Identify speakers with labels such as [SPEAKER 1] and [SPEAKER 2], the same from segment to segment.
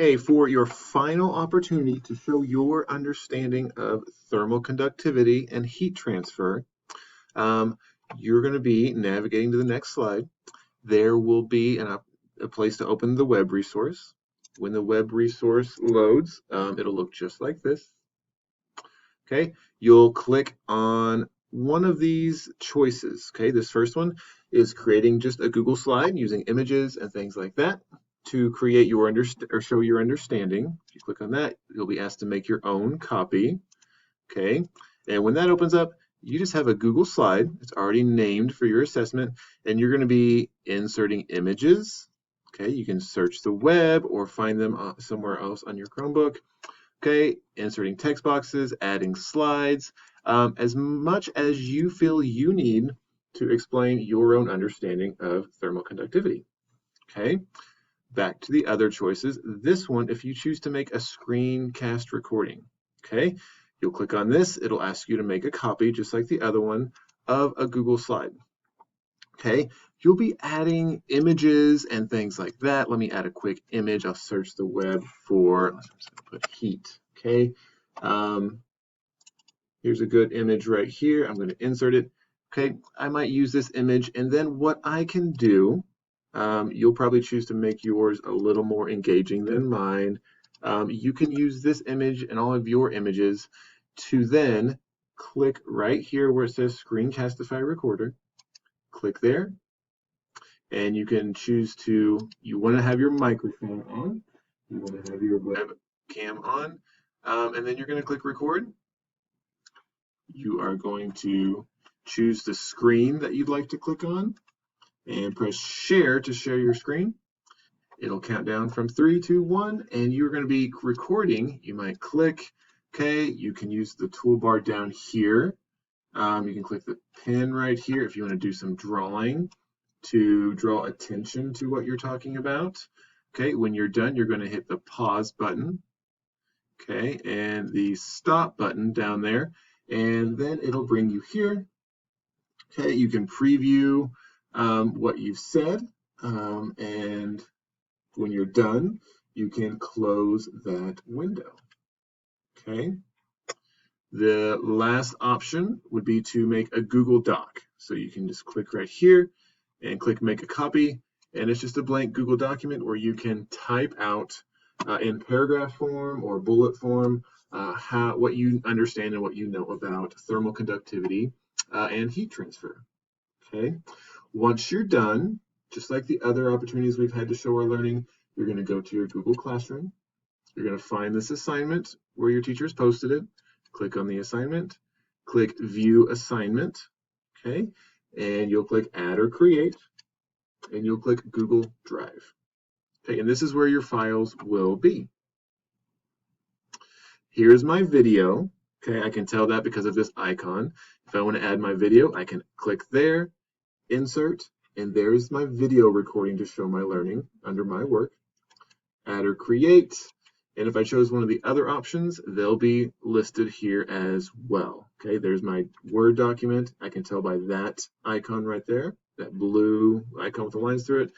[SPEAKER 1] Okay, for your final opportunity to show your understanding of thermal conductivity and heat transfer, um, you're going to be navigating to the next slide. There will be a place to open the web resource. When the web resource loads, it'll look just like this. Okay, you'll click on one of these choices. Okay, this first one is creating just a Google slide using images and things like that to create your or show your understanding. If you click on that, you'll be asked to make your own copy. Okay, and when that opens up, you just have a Google slide. It's already named for your assessment, and you're going to be inserting images. Okay, you can search the web or find them somewhere else on your Chromebook. Okay, inserting text boxes, adding slides, as much as you feel you need to explain your own understanding of thermal conductivity. Okay, back to the other choices. This one, if you choose to make a screencast recording, okay, you'll click on this. It'll ask you to make a copy, just like the other one, of a Google slide. Okay, you'll be adding images and things like that. Let me add a quick image. I'll search the web for, let's put heat. Okay, here's a good image right here. I'm going to insert it. Okay, I might use this image, and then what I can do, you'll probably choose to make yours a little more engaging than mine. You can use this image and all of your images to then click right here where it says Screencastify Recorder. Click there, and you can choose you want to have your microphone on, you want to have your webcam on, and then you're going to click record. You are going to choose the screen that you'd like to click on and press share to share your screen. It'll count down from 3, 2, 1, and you're going to be recording. You might click, okay, you can use the toolbar down here. You can click the pen right here if you want to do some drawing to draw attention to what you're talking about. Okay, when you're done, you're going to hit the pause button, okay, and the stop button down there, and then it'll bring you here. Okay, you can preview what you've said, and when you're done, you can close that window. Okay. The last option would be to make a Google Doc. So you can just click right here and click make a copy, and it's just a blank Google document where you can type out in paragraph form or bullet form what you understand and what you know about thermal conductivity and heat transfer. Okay. Once you're done, just like the other opportunities we've had to show our learning, you're going to go to your Google Classroom. You're going to find this assignment where your teacher's posted it. Click on the assignment, click View Assignment, okay, and you'll click Add or Create, and you'll click Google Drive. Okay, and this is where your files will be. Here's my video. Okay, I can tell that because of this icon. If I want to add my video, I can click there, Insert, and there's my video recording to show my learning under my work. Add or Create. And if I chose one of the other options, they'll be listed here as well. Okay, there's my Word document. I can tell by that icon right there, that blue icon with the lines through it.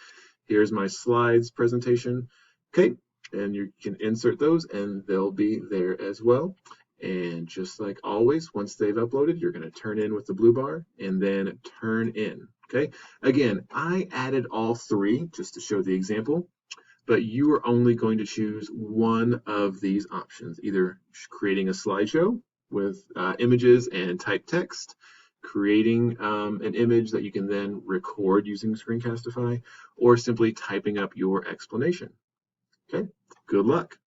[SPEAKER 1] Here's my slides presentation. Okay, and you can insert those and they'll be there as well. And just like always, once they've uploaded, you're going to turn in with the blue bar and then turn in. Okay, again, I added all three just to show the example, but you are only going to choose one of these options, either creating a slideshow with images and typed text, creating an image that you can then record using Screencastify, or simply typing up your explanation. Okay, good luck.